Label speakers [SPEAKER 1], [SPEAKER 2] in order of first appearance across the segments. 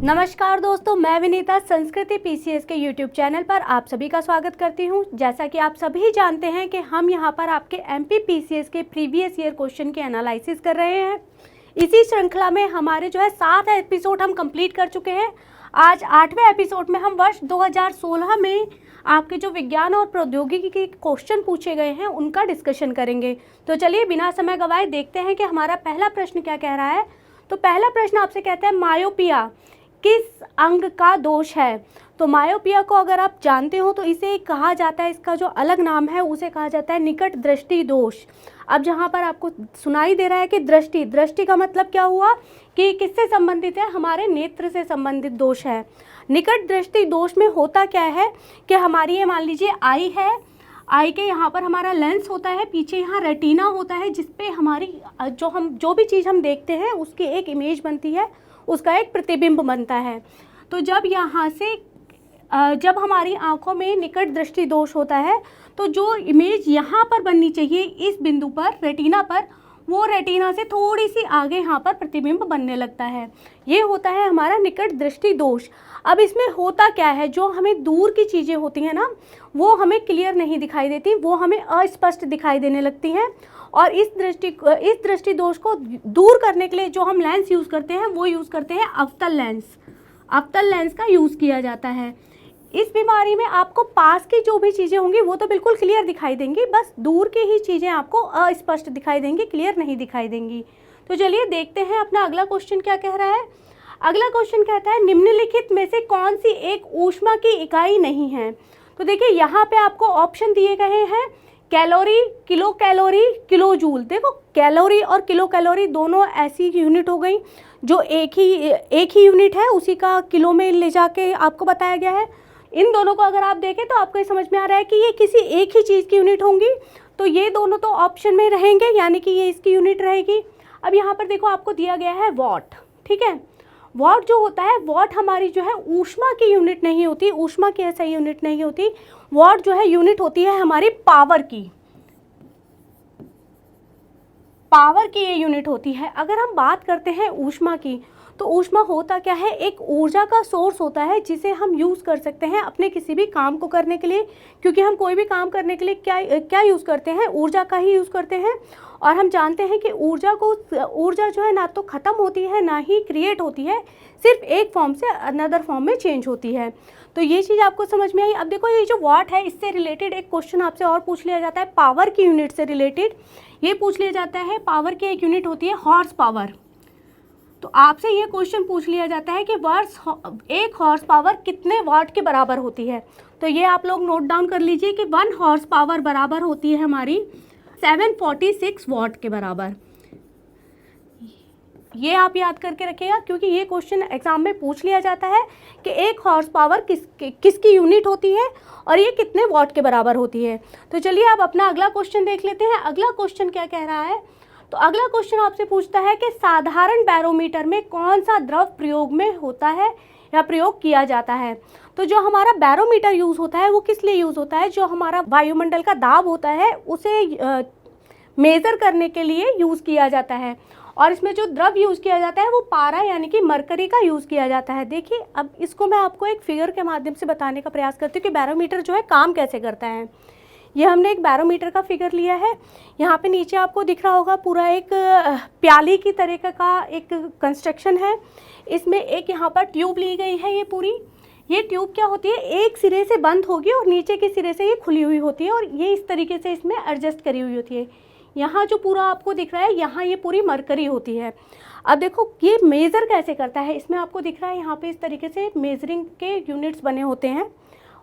[SPEAKER 1] नमस्कार दोस्तों, मैं विनीता संस्कृति पीसीएस के यूट्यूब चैनल पर आप सभी का स्वागत करती हूं। जैसा कि आप सभी जानते हैं कि हम यहां पर आपके एमपी पीसीएस के प्रीवियस ईयर क्वेश्चन के एनालिसिस कर रहे हैं। इसी श्रृंखला में हमारे 7 एपिसोड हम कंप्लीट कर चुके हैं। आज 8वें एपिसोड में हम वर्ष 2016 में आपके जो विज्ञान और प्रौद्योगिकी के क्वेश्चन पूछे गए हैं उनका डिस्कशन करेंगे। तो चलिए बिना समय गवाए देखते हैं कि हमारा पहला प्रश्न क्या कह रहा है। तो पहला प्रश्न आपसे कहता है, मायोपिया किस अंग का दोष है। तो मायोपिया को अगर आप जानते हो तो इसे कहा जाता है, इसका जो अलग नाम है उसे कहा जाता है निकट दृष्टि दोष। अब जहाँ पर आपको सुनाई दे रहा है कि दृष्टि का मतलब क्या हुआ कि किससे संबंधित है, हमारे नेत्र से संबंधित दोष है। निकट दृष्टि दोष में होता क्या है कि हमारी ये मान लीजिए आई है, आई के यहाँ पर हमारा लेंस होता है, पीछे यहाँ रेटिना होता है जिसपे हमारी जो भी चीज़ हम देखते हैं उसकी एक इमेज बनती है, उसका एक प्रतिबिंब बनता है। तो जब यहाँ से जब हमारी आंखों में निकट दृष्टि दोष होता है तो जो इमेज यहाँ पर बननी चाहिए इस बिंदु पर रेटिना पर, वो रेटिना से थोड़ी सी आगे यहाँ पर प्रतिबिंब बनने लगता है। ये होता है हमारा निकट दृष्टि दोष। अब इसमें होता क्या है, जो हमें दूर की चीज़ें होती हैं ना वो हमें क्लियर नहीं दिखाई देती, वो हमें अस्पष्ट दिखाई देने लगती हैं। और इस दृष्टि दोष को दूर करने के लिए जो हम लेंस यूज़ करते हैं वो यूज़ करते हैं अवतल लेंस का यूज़ किया जाता है। इस बीमारी में आपको पास की जो भी चीज़ें होंगी वो तो बिल्कुल क्लियर दिखाई देंगी, बस दूर की ही चीज़ें आपको अस्पष्ट दिखाई देंगी, क्लियर नहीं दिखाई देंगी। तो चलिए देखते हैं अपना अगला क्वेश्चन क्या कह रहा है। अगला क्वेश्चन कहता है, निम्नलिखित में से कौन सी एक ऊष्मा की इकाई नहीं है। तो देखिए यहाँ पे आपको ऑप्शन दिए गए हैं, कैलोरी, किलो जूल। देखो कैलोरी और किलो कैलोरी दोनों ऐसी यूनिट हो गई जो एक ही यूनिट है, उसी का किलो में ले जाके आपको बताया गया है। इन दोनों को अगर आप देखें तो आपको ये समझ में आ रहा है कि ये किसी एक ही चीज़ की यूनिट होंगी, तो ये दोनों तो ऑप्शन में रहेंगे, यानी कि ये इसकी यूनिट रहेगी। अब यहाँ पर देखो आपको दिया गया है वॉट, ठीक है। वॉट जो होता है, वॉट हमारी जो है ऊष्मा की यूनिट नहीं होती, ऊष्मा की ऐसा यूनिट नहीं होती। वॉट जो है यूनिट होती है हमारी पावर की ये यूनिट होती है। अगर हम बात करते हैं ऊष्मा की, तो ऊष्मा होता क्या है, एक ऊर्जा का सोर्स होता है जिसे हम यूज़ कर सकते हैं अपने किसी भी काम को करने के लिए, क्योंकि हम कोई भी काम करने के लिए क्या यूज़ करते हैं, ऊर्जा का ही यूज़ करते हैं। और हम जानते हैं कि ऊर्जा जो है ना तो ख़त्म होती है ना ही क्रिएट होती है, सिर्फ एक फॉर्म से अनदर फॉर्म में चेंज होती है। तो ये चीज़ आपको समझ में आई। अब देखो ये जो वॉट है इससे रिलेटेड एक क्वेश्चन आपसे और पूछ लिया जाता है, पावर की यूनिट से रिलेटेड ये पूछ लिया जाता है। पावर की एक यूनिट होती है हॉर्स पावर। तो आपसे ये क्वेश्चन पूछ लिया जाता है कि एक हॉर्स पावर कितने वाट के बराबर होती है। तो ये आप लोग नोट डाउन कर लीजिए कि 1 हॉर्स पावर बराबर होती है हमारी 746 वाट के बराबर। ये आप याद करके रखिएगा, क्योंकि ये क्वेश्चन एग्जाम में पूछ लिया जाता है कि एक हॉर्स पावर किसकी यूनिट होती है और ये कितने वाट के बराबर होती है। तो चलिए आप अपना अगला क्वेश्चन देख लेते हैं। अगला क्वेश्चन क्या कह रहा है। तो अगला क्वेश्चन आपसे पूछता है कि साधारण बैरोमीटर में कौन सा द्रव प्रयोग में होता है या प्रयोग किया जाता है। तो जो हमारा बैरोमीटर यूज़ होता है वो किस लिए यूज़ होता है, जो हमारा वायुमंडल का दाब होता है उसे मेज़र करने के लिए यूज़ किया जाता है। और इसमें जो द्रव यूज़ किया जाता है वो पारा यानी कि मरकरी का यूज़ किया जाता है। देखिए अब इसको मैं आपको एक फिगर के माध्यम से बताने का प्रयास करती हूँ कि बैरोमीटर जो है काम कैसे करता है। ये हमने एक बैरोमीटर का फिगर लिया है। यहाँ पे नीचे आपको दिख रहा होगा पूरा एक प्याली की तरह का एक कंस्ट्रक्शन है। इसमें एक यहाँ पर ट्यूब ली गई है। ये ट्यूब क्या होती है, एक सिरे से बंद होगी और नीचे के सिरे से ये खुली हुई होती है और ये इस तरीके से इसमें एडजस्ट करी हुई होती है। यहाँ जो पूरा आपको दिख रहा है यहाँ ये पूरी मरकरी होती है। अब देखो ये मेज़र कैसे करता है, इसमें आपको दिख रहा है यहाँ पे इस तरीके से मेजरिंग के यूनिट्स बने होते हैं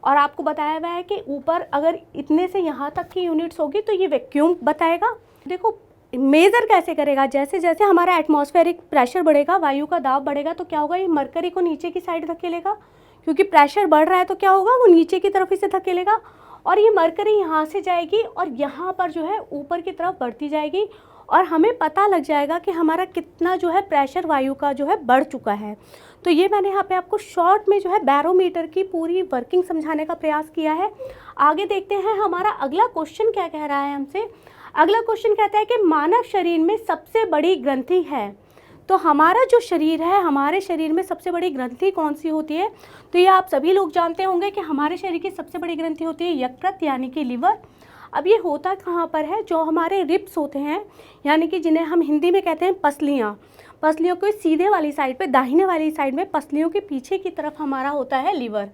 [SPEAKER 1] और आपको बताया हुआ है कि ऊपर अगर इतने से यहाँ तक की यूनिट्स होगी तो ये वैक्यूम बताएगा। देखो मेज़र कैसे करेगा, जैसे जैसे हमारा एटमॉस्फेरिक प्रेशर बढ़ेगा, वायु का दाब बढ़ेगा, तो क्या होगा, ये मरकरी को नीचे की साइड धकेलेगा, क्योंकि प्रेशर बढ़ रहा है तो क्या होगा वो नीचे की तरफ इसे धकेलेगा और ये मरकरी यहाँ से जाएगी और यहाँ पर जो है ऊपर की तरफ बढ़ती जाएगी और हमें पता लग जाएगा कि हमारा कितना जो है प्रेशर वायु का जो है बढ़ चुका है। तो ये मैंने यहाँ पे आपको शॉर्ट में जो है बैरोमीटर की पूरी वर्किंग समझाने का प्रयास किया है। आगे देखते हैं हमारा अगला क्वेश्चन क्या कह रहा है हमसे। अगला क्वेश्चन कहता है कि मानव शरीर में सबसे बड़ी ग्रंथि है। तो हमारा जो शरीर है, हमारे शरीर में सबसे बड़ी ग्रंथि कौन सी होती है? तो ये आप सभी लोग जानते होंगे कि हमारे शरीर की सबसे बड़ी ग्रंथि होती है यकृत यानी कि लिवर। अब ये होता कहाँ पर है? जो हमारे रिब्स होते हैं, यानी कि जिन्हें हम हिंदी में कहते हैं पसलियाँ, पसलियों के सीधे वाली साइड पे, दाहिने वाली साइड में, पसलियों के पीछे की तरफ हमारा होता है लिवर।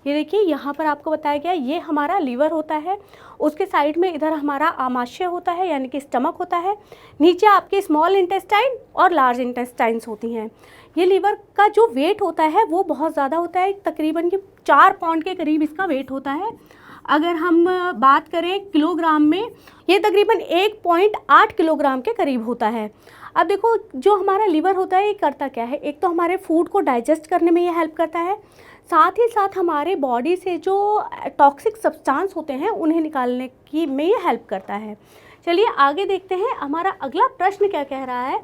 [SPEAKER 1] ये देखिए यहाँ पर आपको बताया गया ये हमारा लिवर होता है। उसके साइड में इधर हमारा आमाशय होता है यानी कि स्टमक होता है। नीचे आपके स्मॉल इंटेस्टाइन और लार्ज इंटेस्टाइन्स होती हैं। ये लिवर का जो वेट होता है वो बहुत ज़्यादा होता है, तकरीबन कि 4 पाउंड के करीब इसका वेट होता है। अगर हम बात करें किलोग्राम में, ये तकरीबन 1.8 किलोग्राम के करीब होता है। अब देखो जो हमारा लिवर होता है ये करता क्या है? एक तो हमारे फूड को डाइजेस्ट करने में ये हेल्प करता है, साथ ही साथ हमारे बॉडी से जो टॉक्सिक सब्सटेंस होते हैं उन्हें निकालने की में ये हेल्प करता है। चलिए आगे देखते हैं हमारा अगला प्रश्न क्या कह रहा है।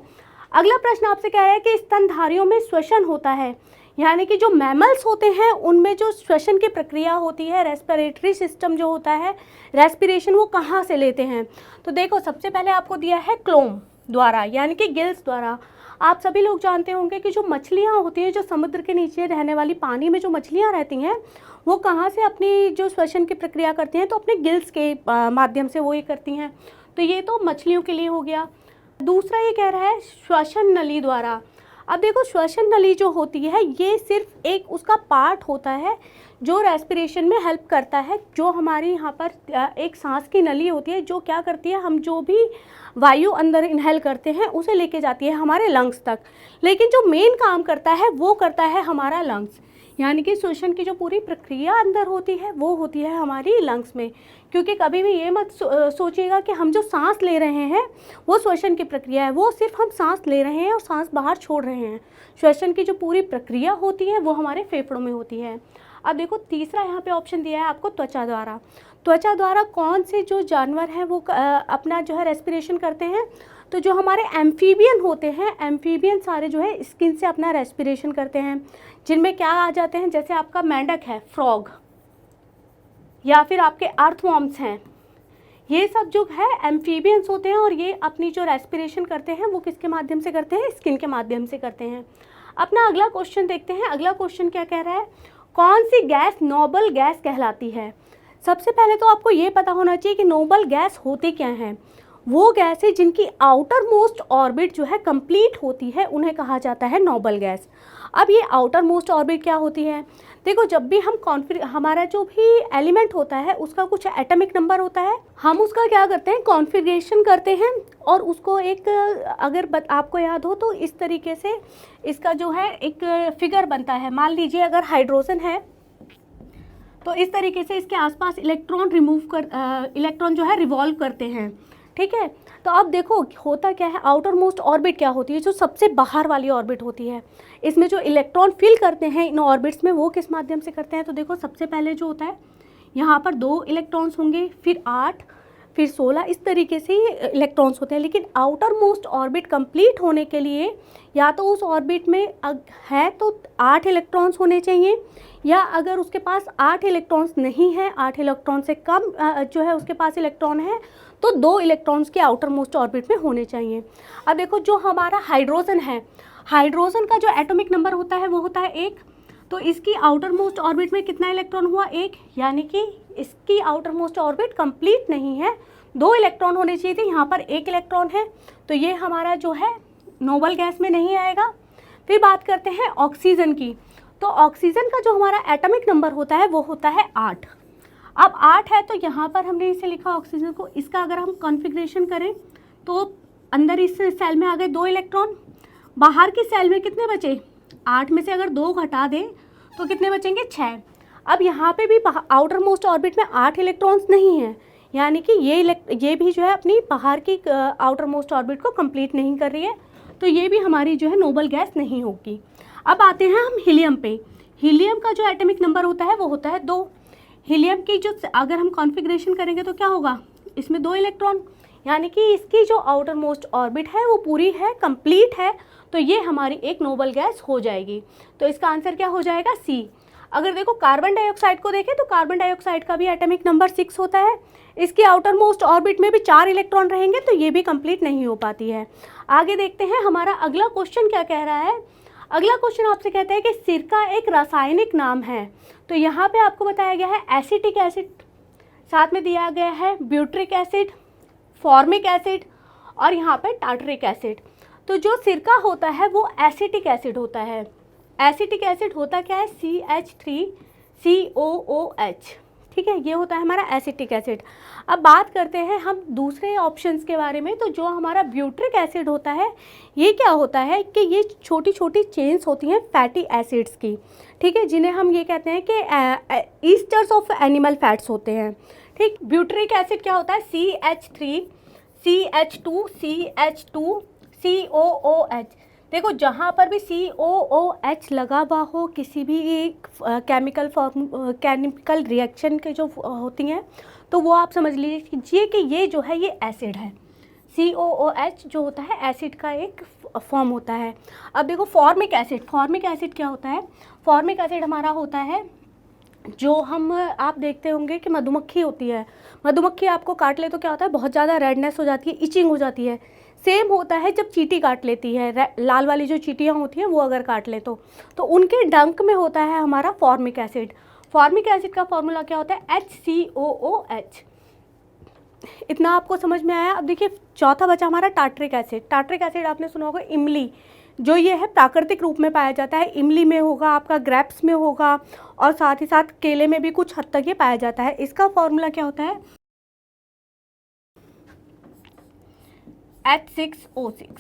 [SPEAKER 1] अगला प्रश्न आपसे कह रहा है कि स्तनधारियों में श्वसन होता है, यानी कि जो मैमल्स होते हैं उनमें जो श्वसन की प्रक्रिया होती है, रेस्पिरेटरी सिस्टम जो होता है, रेस्पिरेशन, वो कहाँ से लेते हैं? तो देखो सबसे पहले आपको दिया है क्लोम द्वारा यानी कि गिल्स द्वारा। आप सभी लोग जानते होंगे कि जो मछलियाँ होती हैं, जो समुद्र के नीचे रहने वाली पानी में जो मछलियाँ रहती हैं, वो कहाँ से अपनी जो श्वसन की प्रक्रिया करती हैं? तो अपने गिल्स के माध्यम से वो ये करती हैं। तो ये तो मछलियों के लिए हो गया। दूसरा ये कह रहा है श्वसन नली द्वारा। अब देखो श्वसन नली जो होती है ये सिर्फ एक उसका पार्ट होता है जो रेस्पिरेशन में हेल्प करता है। जो हमारी यहाँ पर एक सांस की नली होती है जो क्या करती है, हम जो भी वायु अंदर इनहेल करते हैं उसे लेके जाती है हमारे लंग्स तक। लेकिन जो मेन काम करता है वो करता है हमारा लंग्स, यानी कि श्वसन की जो पूरी प्रक्रिया अंदर होती है वो होती है हमारी लंग्स में। क्योंकि कभी भी ये मत सोचिएगा कि हम जो सांस ले रहे हैं वो श्वसन की प्रक्रिया है, वो सिर्फ हम सांस ले रहे हैं और सांस बाहर छोड़ रहे हैं। श्वसन की जो पूरी प्रक्रिया होती है वो हमारे फेफड़ों में होती है। अब देखो तीसरा यहाँ पे ऑप्शन दिया है आपको त्वचा द्वारा। त्वचा द्वारा कौन से जो जानवर हैं वो अपना जो है रेस्पिरेशन करते हैं? तो जो हमारे एम्फीबियन होते हैं, एम्फीबियन सारे जो है स्किन से अपना रेस्पिरेशन करते हैं, जिनमें क्या आ जाते हैं, जैसे आपका मेंढक है, फ्रॉग, या फिर आपके अर्थवॉर्म्स हैं, ये सब जो है एम्फीबियंस होते हैं और ये अपनी जो रेस्पिरेशन करते हैं वो किसके माध्यम से करते हैं? स्किन के माध्यम से करते हैं। अपना अगला क्वेश्चन देखते हैं। अगला क्वेश्चन क्या कह रहा है? कौन सी गैस नोबल गैस कहलाती है? सबसे पहले तो आपको ये पता होना चाहिए कि नोबल गैस होते क्या हैं। वो गैस है जिनकी आउटर मोस्ट ऑर्बिट जो है कंप्लीट होती है, उन्हें कहा जाता है नोबल गैस। अब ये आउटर मोस्ट ऑर्बिट क्या होती है? देखो जब भी हम हमारा जो भी एलिमेंट होता है उसका कुछ एटॉमिक नंबर होता है, हम उसका क्या करते हैं? कॉन्फ़िगरेशन करते हैं और उसको एक अगर आपको याद हो तो इस तरीके से इसका जो है एक फिगर बनता है। मान लीजिए अगर हाइड्रोजन है तो इस तरीके से इसके आसपास इलेक्ट्रॉन जो है रिवॉल्व करते हैं, ठीक है। तो अब देखो होता क्या है, आउटर मोस्ट ऑर्बिट क्या होती है? जो सबसे बाहर वाली ऑर्बिट होती है, इसमें जो इलेक्ट्रॉन फिल करते हैं इन ऑर्बिट्स में वो किस माध्यम से करते हैं? तो देखो सबसे पहले जो होता है यहाँ पर 2 इलेक्ट्रॉन्स होंगे, फिर 8, फिर 16, इस तरीके से इलेक्ट्रॉन्स होते हैं। लेकिन आउटर मोस्ट ऑर्बिट कंप्लीट होने के लिए या तो उस ऑर्बिट में है तो 8 इलेक्ट्रॉन्स होने चाहिए, या अगर उसके पास 8 इलेक्ट्रॉन्स नहीं है, 8 इलेक्ट्रॉन से कम जो है उसके पास इलेक्ट्रॉन है, तो 2 इलेक्ट्रॉन्स के आउटर मोस्ट ऑर्बिट में होने चाहिए। अब देखो जो हमारा हाइड्रोजन है, हाइड्रोजन का जो एटॉमिक नंबर होता है वो होता है 1, तो इसकी आउटर मोस्ट ऑर्बिट में कितना इलेक्ट्रॉन हुआ? 1, यानी कि इसकी आउटर मोस्ट ऑर्बिट कंप्लीट नहीं है, 2 इलेक्ट्रॉन होने चाहिए थे, यहाँ पर 1 इलेक्ट्रॉन है, तो ये हमारा जो है नोबल गैस में नहीं आएगा। फिर बात करते हैं ऑक्सीजन की। तो ऑक्सीजन का जो हमारा एटॉमिक नंबर होता है वो होता है 8। अब 8 है तो यहाँ पर हमने इसे लिखा ऑक्सीजन को, इसका अगर हम कॉन्फ़िगरेशन करें तो अंदर इस सेल में आ गए 2 इलेक्ट्रॉन, बाहर की सेल में कितने बचे? 8 में से अगर 2 घटा दें तो कितने बचेंगे? 6। अब यहाँ पे भी आउटर मोस्ट ऑर्बिट में 8 इलेक्ट्रॉन्स नहीं हैं, यानी कि ये भी जो है अपनी बाहर की आउटर मोस्ट ऑर्बिट को कंप्लीट नहीं कर रही है, तो ये भी हमारी जो है नोबल गैस नहीं होगी। अब आते हैं हम हीलियम पे। हीलियम का जो एटॉमिक नंबर होता है वो होता है 2। हीलियम की जो अगर हम कॉन्फ़िगरेशन करेंगे तो क्या होगा? इसमें 2 इलेक्ट्रॉन, यानी कि इसकी जो आउटर मोस्ट ऑर्बिट है वो पूरी है, कंप्लीट है, तो ये हमारी एक नोबल गैस हो जाएगी। तो इसका आंसर क्या हो जाएगा? सी। अगर देखो कार्बन डाइऑक्साइड को देखें तो कार्बन डाइऑक्साइड का भी एटॉमिक नंबर 6 होता है। इसकी आउटर मोस्ट ऑर्बिट में भी 4 इलेक्ट्रॉन रहेंगे, तो ये भी कंप्लीट नहीं हो पाती है। आगे देखते हैं हमारा अगला क्वेश्चन क्या कह रहा है। अगला क्वेश्चन आपसे कहता है कि सिरका एक रासायनिक नाम है। तो यहाँ पे आपको बताया गया है एसिटिक एसिड, साथ में दिया गया है ब्यूट्रिक एसिड, फॉर्मिक एसिड और यहाँ पे टार्टरिक एसिड। तो जो सिरका होता है वो एसिटिक एसिड होता है। एसिटिक एसिड होता क्या है, CH3COOH, ठीक है, ये होता है हमारा एसिटिक एसिड। अब बात करते हैं हम दूसरे ऑप्शंस के बारे में। तो जो हमारा ब्यूट्रिक एसिड होता है, ये क्या होता है कि ये छोटी छोटी चेन्स होती हैं फैटी एसिड्स की, ठीक है, जिन्हें हम ये कहते हैं कि ईस्टर्स ऑफ एनिमल फैट्स होते हैं, ठीक। ब्यूट्रिक एसिड क्या होता है, CH3CH2CH2COOH। देखो जहाँ पर भी COOH लगा हुआ हो किसी भी एक केमिकल रिएक्शन के जो होती हैं, तो वो आप समझ लीजिए कि ये जो है ये एसिड है। COOH जो होता है एसिड का एक फॉर्म होता है। अब देखो फॉर्मिक एसिड, फॉर्मिक एसिड क्या होता है, फॉर्मिक एसिड हमारा होता है जो हम आप देखते होंगे कि मधुमक्खी होती है, मधुमक्खी आपको काट ले तो क्या होता है, बहुत ज़्यादा रेडनेस हो जाती है, इचिंग हो जाती है। सेम होता है जब चींटी काट लेती है, लाल वाली जो चींटियाँ होती हैं वो अगर काट ले तो उनके डंक में होता है हमारा फॉर्मिक एसिड। फॉर्मिक एसिड का फॉर्मूला क्या होता है, HCOOH। इतना आपको समझ में आया। अब देखिए चौथा बचा हमारा टार्टरिक एसिड। टार्टरिक एसिड आपने सुना होगा इमली, जो ये है प्राकृतिक रूप में पाया जाता है, इमली में होगा, आपका ग्रेप्स में होगा और साथ ही साथ केले में भी कुछ हद तक ये पाया जाता है। इसका फॉर्मूला क्या होता है, H6O6,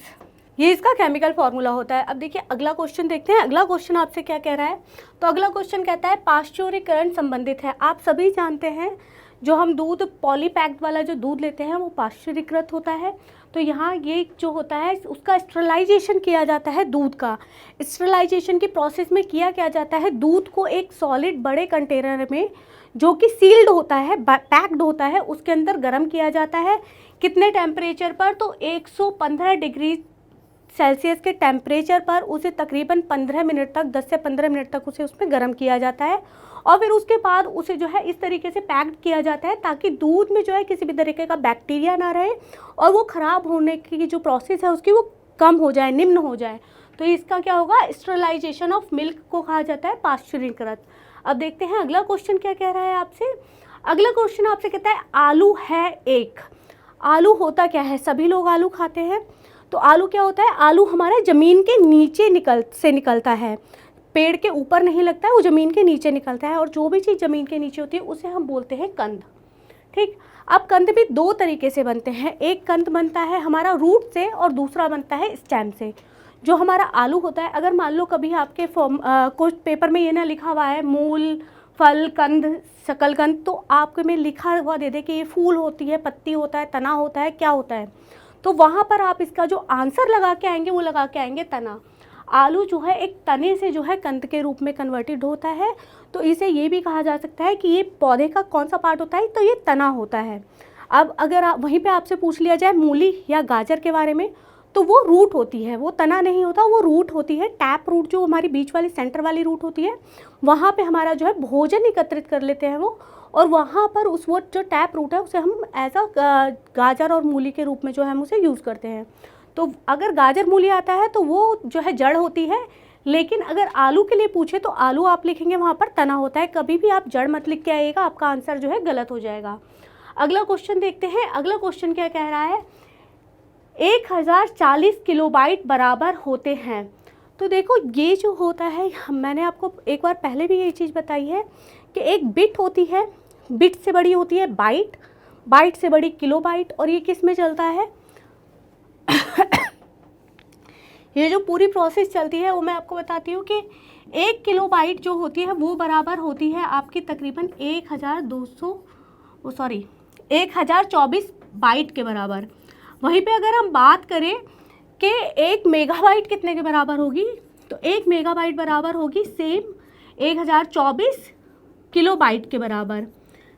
[SPEAKER 1] ये इसका केमिकल फार्मूला होता है। अब देखिए अगला क्वेश्चन देखते हैं। अगला क्वेश्चन आपसे क्या कह रहा है, तो अगला क्वेश्चन कहता है पाश्चुरीकरण संबंधित है। आप सभी जानते हैं जो हम दूध पॉलीपैक्ड वाला जो दूध लेते हैं वो पाश्चुरीकृत होता है। तो यहाँ ये जो होता है उसका स्टरलाइजेशन किया जाता है। दूध का स्टरलाइजेशन की प्रोसेस में किया क्या जाता है, दूध को एक सॉलिड बड़े कंटेनर में जो कि सील्ड होता है, पैक्ड होता है, उसके अंदर गर्म किया जाता है। कितने टेम्परेचर पर, तो 115 डिग्री सेल्सियस के टेम्परेचर पर उसे तकरीबन 15 मिनट तक, 10 से 15 मिनट तक उसे उसमें गर्म किया जाता है और फिर उसके बाद उसे जो है इस तरीके से पैक्ड किया जाता है ताकि दूध में जो है किसी भी तरीके का बैक्टीरिया ना रहे और वो ख़राब होने की जो प्रोसेस है उसकी वो कम हो जाए, निम्न हो जाए। तो इसका क्या होगा, स्टरलाइजेशन ऑफ मिल्क को कहा जाता है पाश्चुरीकृत। अब देखते हैं अगला क्वेश्चन क्या कह रहा है आपसे। अगला क्वेश्चन आपसे कहता है आलू है एक। आलू होता क्या है, सभी लोग आलू खाते हैं। तो आलू क्या होता है, आलू हमारे ज़मीन के नीचे निकलता है, पेड़ के ऊपर नहीं लगता है, वो ज़मीन के नीचे निकलता है। और जो भी चीज़ ज़मीन के नीचे होती है उसे हम बोलते हैं कंद, ठीक। अब कंद भी दो तरीके से बनते हैं, एक कंद बनता है हमारा रूट से और दूसरा बनता है स्टेम से। जो हमारा आलू होता है, अगर मान लो कभी आपके कुछ पेपर में ये ना लिखा हुआ है मूल फल कंद शकलकंद, तो आपके में लिखा हुआ दे दे कि ये फूल होती है, पत्ती होता है, तना होता है, क्या होता है, तो वहाँ पर आप इसका जो आंसर लगा के आएंगे वो लगा के आएंगे तना। आलू जो है एक तने से जो है कंद के रूप में कन्वर्टेड होता है, तो इसे ये भी कहा जा सकता है कि ये पौधे का कौन सा पार्ट होता है, तो ये तना होता है। अब अगर आप वहीं पे आपसे पूछ लिया जाए मूली या गाजर के बारे में, तो वो रूट होती है, वो तना नहीं होता, वो रूट होती है। टैप रूट जो हमारी बीच वाली सेंटर वाली रूट होती है, वहाँ पे हमारा जो है भोजन एकत्रित कर लेते हैं वो, और वहाँ पर उस वो जो टैप रूट है उसे हम एज अ गाजर और मूली के रूप में जो है हम उसे यूज़ करते हैं। तो अगर गाजर मूली आता है तो वो जो है जड़ होती है, लेकिन अगर आलू के लिए पूछे तो आलू आप लिखेंगे वहाँ पर तना होता है। कभी भी आप जड़ मत लिख के आइएगा, आपका आंसर जो है गलत हो जाएगा। अगला क्वेश्चन देखते हैं। अगला क्वेश्चन क्या कह रहा है, 1040 किलोबाइट बराबर होते हैं। तो देखो ये जो होता है, मैंने आपको एक बार पहले भी ये चीज़ बताई है कि एक बिट होती है, बिट से बड़ी होती है बाइट, बाइट से बड़ी किलोबाइट, और ये किस में चलता है ये जो पूरी प्रोसेस चलती है वो मैं आपको बताती हूँ कि 1 किलोबाइट जो होती है वो बराबर होती है आपकी तकरीबन 1024 बाइट के बराबर। वहीं पे अगर हम बात करें कि 1 मेगाबाइट कितने के बराबर होगी, तो 1 मेगाबाइट बराबर होगी सेम 1024 किलोबाइट के बराबर।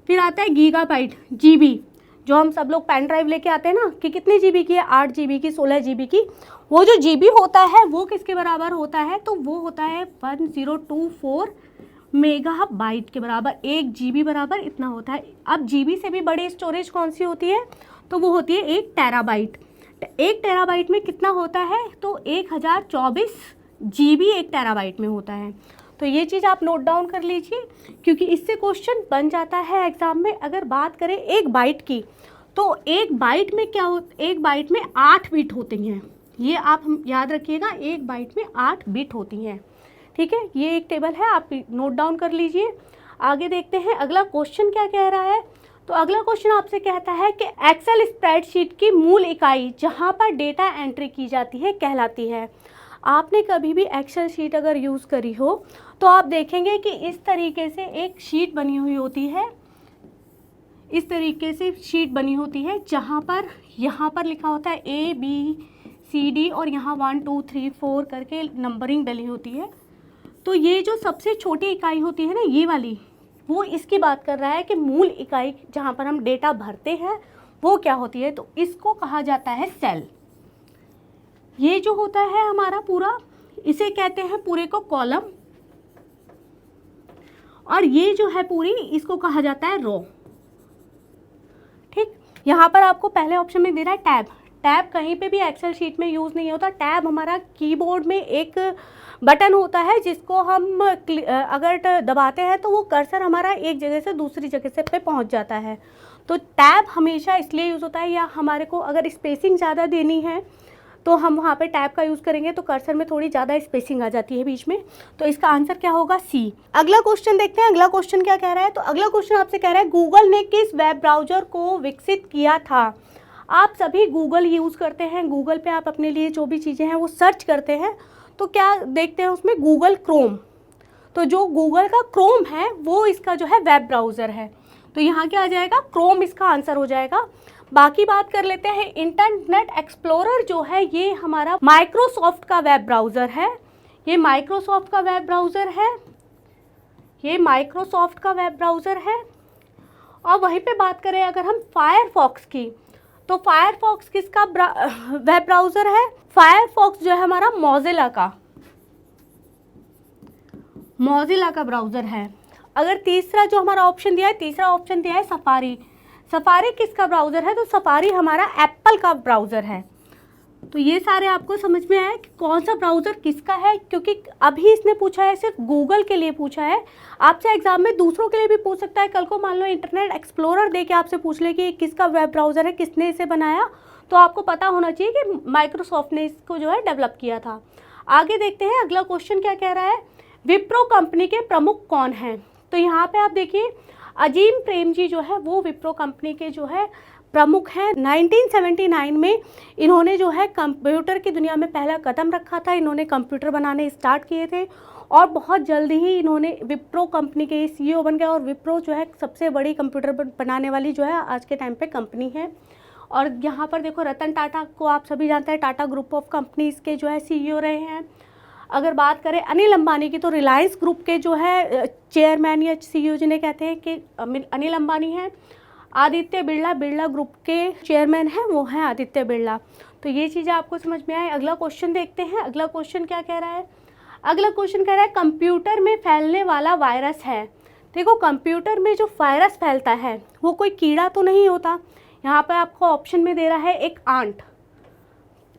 [SPEAKER 1] फिर आता है गीगाबाइट, जीबी, जो हम सब लोग पेन ड्राइव लेके आते हैं ना कि कितनी जीबी की है, 8 जीबी की, 16 जीबी की, वो जो जीबी होता है वो किसके बराबर होता है, तो वो होता है 1024 मेगा बाइट के बराबर, 1 GB बराबर इतना होता है। अब GB से भी बड़ी स्टोरेज कौन सी होती है, तो वो होती है 1 टेराबाइट। 1 टेराबाइट में कितना होता है, तो 1024 GB 1 टेराबाइट में होता है। तो ये चीज़ आप नोट डाउन कर लीजिए, क्योंकि इससे क्वेश्चन बन जाता है एग्ज़ाम में। अगर बात करें 1 बाइट की, तो 1 बाइट में क्या हो, 1 बाइट में 8 बिट होती हैं। ये आप याद रखिएगा, 1 बाइट में 8 बिट होती हैं। ठीक है, ये एक टेबल है, आप नोट डाउन कर लीजिए। आगे देखते हैं अगला क्वेश्चन क्या कह रहा है। तो अगला क्वेश्चन आपसे कहता है कि एक्सेल स्प्रेडशीट की मूल इकाई जहाँ पर डेटा एंट्री की जाती है कहलाती है। आपने कभी भी एक्सेल शीट अगर यूज़ करी हो तो आप देखेंगे कि इस तरीके से एक शीट बनी हुई होती है, इस तरीके से शीट बनी होती है, जहाँ पर यहाँ पर लिखा होता है ABCD और यहाँ 1 2 3 4 करके नंबरिंग डली होती है। तो ये जो सबसे छोटी इकाई होती है ना, ये वाली, वो इसकी बात कर रहा है कि मूल इकाई जहाँ पर हम डेटा भरते हैं वो क्या होती है, तो इसको कहा जाता है सेल। ये जो होता है हमारा पूरा, इसे कहते हैं पूरे को कॉलम, और ये जो है पूरी, इसको कहा जाता है रो। ठीक, यहाँ पर आपको पहले ऑप्शन में दे रहा है टैब। टैब कहीं पे भी एक्सेल शीट में यूज़ नहीं होता। टैब हमारा कीबोर्ड में एक बटन होता है जिसको हम अगर दबाते हैं तो वो कर्सर हमारा एक जगह से दूसरी जगह से पे पहुंच जाता है। तो टैब हमेशा इसलिए यूज़ होता है, या हमारे को अगर स्पेसिंग ज़्यादा देनी है तो हम वहाँ पे टैब का यूज़ करेंगे, तो कर्सर में थोड़ी ज़्यादा स्पेसिंग आ जाती है बीच में। तो इसका आंसर क्या होगा, सी। अगला क्वेश्चन देखते हैं, अगला क्वेश्चन क्या कह रहा है। तो अगला क्वेश्चन आपसे कह रहा है गूगल ने किस वेब ब्राउज़र को विकसित किया था। आप सभी गूगल यूज़ करते हैं, गूगल पे आप अपने लिए जो भी चीज़ें हैं वो सर्च करते हैं, तो क्या देखते हैं उसमें, गूगल क्रोम। तो जो गूगल का क्रोम है वो इसका जो है वेब ब्राउज़र है, तो यहाँ क्या आ जाएगा, क्रोम इसका आंसर हो जाएगा। बाकी बात कर लेते हैं, इंटरनेट एक्सप्लोरर जो है ये हमारा माइक्रोसॉफ्ट का वेब ब्राउज़र है। ये माइक्रोसॉफ्ट का वेब ब्राउज़र है, ये माइक्रोसॉफ्ट का वेब ब्राउज़र है। और वहीं पे बात करें अगर हम फायरफॉक्स की, तो फायरफॉक्स किसका वेब ब्राउज़र है, फायरफॉक्स जो है हमारा मोज़िला का ब्राउज़र है। अगर तीसरा जो हमारा ऑप्शन दिया है, तीसरा ऑप्शन दिया है सफारी। सफारी किसका ब्राउज़र है, तो सफारी हमारा एप्पल का ब्राउज़र है। तो ये सारे आपको समझ में आया कि कौन सा ब्राउज़र किसका है, क्योंकि अभी इसने पूछा है सिर्फ गूगल के लिए पूछा है। आपसे एग्जाम में दूसरों के लिए भी पूछ सकता है। कल को मान लो इंटरनेट एक्सप्लोरर दे के आपसे पूछ ले कि किसका वेब ब्राउज़र है, किसने इसे बनाया, तो आपको पता होना चाहिए कि माइक्रोसॉफ्ट ने इसको जो है डेवलप किया था। आगे देखते हैं अगला क्वेश्चन क्या कह रहा है, विप्रो कंपनी के प्रमुख कौन हैं। तो यहाँ पे आप देखिए अजीम प्रेमजी जो है वो विप्रो कंपनी के जो है प्रमुख हैं। 1979 में इन्होंने जो है कंप्यूटर की दुनिया में पहला कदम रखा था। इन्होंने कंप्यूटर बनाने स्टार्ट किए थे और बहुत जल्दी ही इन्होंने विप्रो कंपनी के CEO बन गए। और विप्रो जो है सबसे बड़ी कंप्यूटर बनाने वाली जो है आज के टाइम पे कंपनी है। और यहाँ पर देखो रतन टाटा को आप सभी जानते हैं, टाटा ग्रुप ऑफ कंपनीज़ के जो है CEO रहे हैं। अगर बात करें अनिल अंबानी की, तो रिलायंस ग्रुप के जो है चेयरमैन या CEO जिन्हें कहते हैं कि अनिल अंबानी हैं। आदित्य बिरला ग्रुप के चेयरमैन हैं, वो हैं आदित्य बिरला। तो ये चीज़ें आपको समझ में आए। अगला क्वेश्चन देखते हैं, अगला क्वेश्चन क्या कह रहा है। अगला क्वेश्चन कह रहा है कंप्यूटर में फैलने वाला वायरस है। देखो कंप्यूटर में जो वायरस फैलता है वो कोई कीड़ा तो नहीं होता। यहाँ पर आपको ऑप्शन में दे रहा है एक आंट,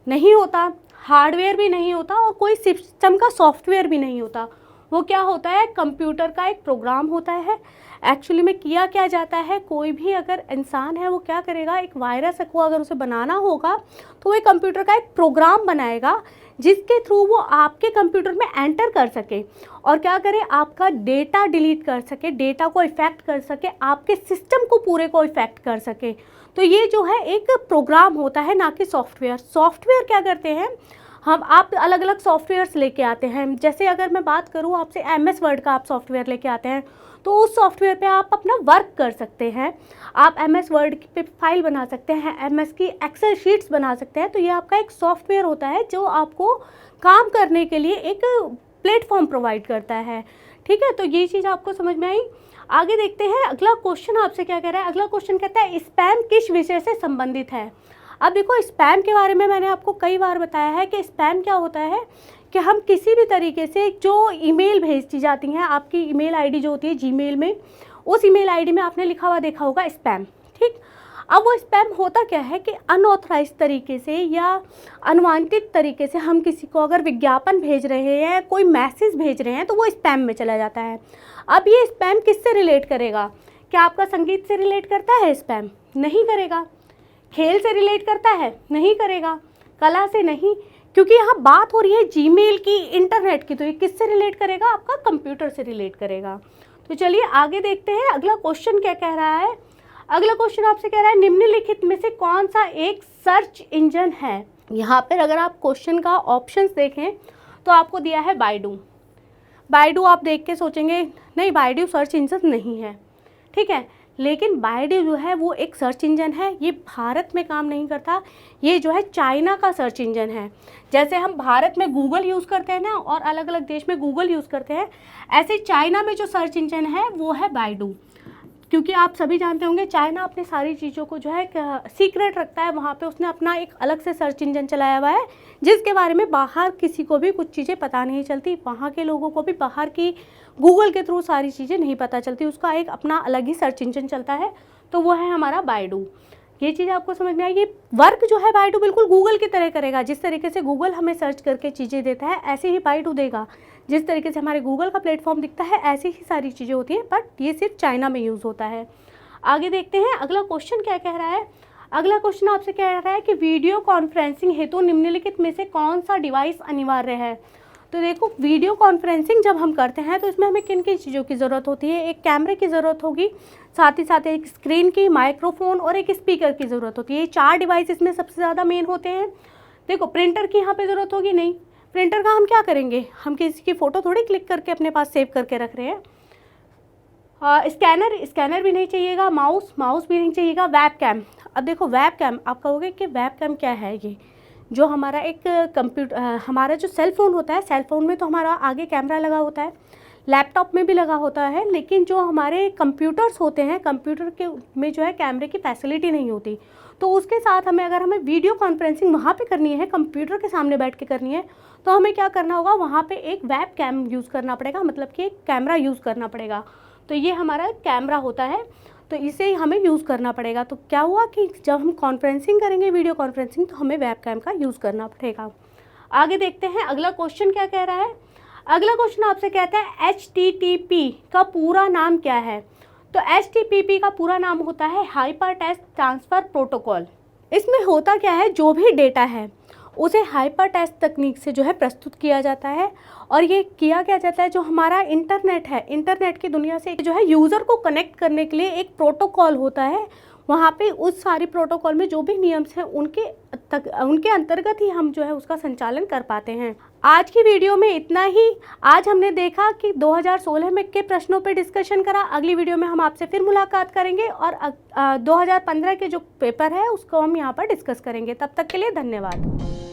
[SPEAKER 1] नहीं होता, हार्डवेयर भी नहीं होता और कोई सिस्टम का सॉफ्टवेयर भी नहीं होता। वो क्या होता है, कंप्यूटर का एक प्रोग्राम होता है। एक्चुअली में किया क्या जाता है, कोई भी अगर इंसान है वो क्या करेगा, एक वायरस को अगर उसे बनाना होगा तो वो एक कंप्यूटर का एक प्रोग्राम बनाएगा जिसके थ्रू वो आपके कंप्यूटर में एंटर कर सके और क्या करे, आपका डेटा डिलीट कर सके, डेटा को इफेक्ट कर सके, आपके सिस्टम को पूरे को इफेक्ट कर सके। तो ये जो है एक प्रोग्राम होता है, ना कि सॉफ्टवेयर। सॉफ्टवेयर क्या करते हैं, हम आप अलग अलग सॉफ्टवेयर्स लेके आते हैं। जैसे अगर मैं बात करूँ आपसे, MS वर्ड का आप सॉफ्टवेयर लेके आते हैं तो उस सॉफ्टवेयर पे आप अपना वर्क कर सकते हैं। आप MS वर्ड पे फाइल बना सकते हैं, MS की एक्सेल शीट्स बना सकते हैं। तो ये आपका एक सॉफ्टवेयर होता है जो आपको काम करने के लिए एक प्लेटफॉर्म प्रोवाइड करता है। ठीक है, तो ये चीज़ आपको समझ में आई। आगे देखते हैं अगला क्वेश्चन आपसे क्या कह रहा है। अगला क्वेश्चन कहता है स्पैम किस विषय से संबंधित है। अब देखो स्पैम के बारे में मैंने आपको कई बार बताया है कि स्पैम क्या होता है कि हम किसी भी तरीके से जो ईमेल भेजी जाती हैं, आपकी ईमेल आईडी जो होती है जीमेल में, उस ईमेल आईडी में आपने लिखा हुआ देखा होगा स्पैम, ठीक। अब वो स्पैम होता क्या है कि अनऑथराइज्ड तरीके से या अनवांटेड तरीके से हम किसी को अगर विज्ञापन भेज रहे हैं, कोई मैसेज भेज रहे हैं, तो वो स्पैम में चला जाता है। अब ये स्पैम किससे रिलेट करेगा? क्या आपका संगीत से रिलेट करता है स्पैम? नहीं करेगा। खेल से रिलेट करता है? नहीं करेगा। कला से नहीं, क्योंकि यहाँ बात हो रही है जीमेल की, इंटरनेट की, तो ये किससे रिलेट करेगा? आपका कंप्यूटर से रिलेट करेगा। तो चलिए आगे देखते हैं अगला क्वेश्चन क्या कह रहा है। अगला क्वेश्चन आपसे कह रहा है निम्नलिखित में से कौन सा एक सर्च इंजन है? यहाँ पर अगर आप क्वेश्चन का ऑप्शंस देखें तो आपको दिया है बाइडू। बाइडू आप देख के सोचेंगे नहीं बाइडू सर्च इंजन नहीं है, ठीक है, लेकिन बाइडू जो है वो एक सर्च इंजन है। ये भारत में काम नहीं करता, ये जो है चाइना का सर्च इंजन है। जैसे हम भारत में गूगल यूज़ करते हैं ना, और अलग अलग देश में गूगल यूज़ करते हैं, ऐसे चाइना में जो सर्च इंजन है वो है बाइडू। क्योंकि आप सभी जानते होंगे चाइना अपनी सारी चीज़ों को जो है सीक्रेट रखता है, वहाँ पे उसने अपना एक अलग से सर्च इंजन चलाया हुआ है जिसके बारे में बाहर किसी को भी कुछ चीज़ें पता नहीं चलती, वहाँ के लोगों को भी बाहर की गूगल के थ्रू सारी चीज़ें नहीं पता चलती, उसका एक अपना अलग ही सर्च इंजन चलता है, तो वो है हमारा बाइडू। ये चीज़ आपको समझ में आई। ये वर्क जो है बाइडू बिल्कुल गूगल की तरह करेगा। जिस तरीके से गूगल हमें सर्च करके चीज़ें देता है ऐसे ही बाइडू देगा। जिस तरीके से हमारे गूगल का प्लेटफॉर्म दिखता है ऐसी ही सारी चीज़ें होती हैं, बट ये सिर्फ चाइना में यूज़ होता है। आगे देखते हैं अगला क्वेश्चन क्या कह रहा है। अगला क्वेश्चन आपसे कह रहा है कि वीडियो कॉन्फ्रेंसिंग हेतु निम्नलिखित में से कौन सा डिवाइस अनिवार्य है? तो देखो वीडियो कॉन्फ्रेंसिंग जब हम करते हैं तो इसमें हमें किन किन चीज़ों की ज़रूरत होती है? एक कैमरे की ज़रूरत होगी, साथ ही साथ एक स्क्रीन की, माइक्रोफोन और एक स्पीकर की ज़रूरत होती है। ये 4 डिवाइस इसमें सबसे ज़्यादा मेन होते हैं। देखो प्रिंटर की यहाँ पे ज़रूरत होगी नहीं, प्रिंटर का हम क्या करेंगे, हम किसी की फ़ोटो थोड़ी क्लिक करके अपने पास सेव करके रख रहे हैं। स्कैनर भी नहीं चाहिएगा, माउस भी नहीं चाहिएगा। वेब कैम, अब देखो वेब कैम आप कहोगे कि वेब कैम क्या है? ये जो हमारा एक हमारा जो सेल फ़ोन होता है, सेल फ़ोन में तो हमारा आगे कैमरा लगा होता है, लैपटॉप में भी लगा होता है, लेकिन जो हमारे कंप्यूटर्स होते हैं कंप्यूटर के में जो है कैमरे की फैसिलिटी नहीं होती। तो उसके साथ अगर हमें वीडियो कॉन्फ्रेंसिंग वहाँ पे करनी है, कंप्यूटर के सामने बैठ के करनी है, तो हमें क्या करना होगा, वहाँ पे एक वेब कैम यूज़ करना पड़ेगा, मतलब कि एक कैमरा यूज़ करना पड़ेगा। तो ये हमारा कैमरा होता है, तो इसे हमें यूज़ करना पड़ेगा। तो क्या हुआ कि जब हम कॉन्फ्रेंसिंग करेंगे वीडियो कॉन्फ्रेंसिंग, तो हमें वेब कैम का यूज़ करना पड़ेगा। आगे देखते हैं अगला क्वेश्चन क्या कह रहा है। अगला क्वेश्चन आपसे कहता है HTTP का पूरा नाम क्या है? तो HTTP का पूरा नाम होता है हाइपर टेक्स्ट ट्रांसफ़र प्रोटोकॉल। इसमें होता क्या है, जो भी डेटा है उसे हाइपर टेक्स्ट तकनीक से जो है प्रस्तुत किया जाता है, और ये किया क्या जाता है, जो हमारा इंटरनेट है, इंटरनेट की दुनिया से जो है यूज़र को कनेक्ट करने के लिए एक प्रोटोकॉल होता है। वहाँ पे उस सारी प्रोटोकॉल में जो भी नियम्स हैं उनके अंतर्गत ही हम जो है उसका संचालन कर पाते हैं। आज की वीडियो में इतना ही। आज हमने देखा कि 2016 में के प्रश्नों पे डिस्कशन करा। अगली वीडियो में हम आपसे फिर मुलाकात करेंगे और 2015 के जो पेपर है उसको हम यहाँ पर डिस्कस करेंगे। तब तक के लिए धन्यवाद।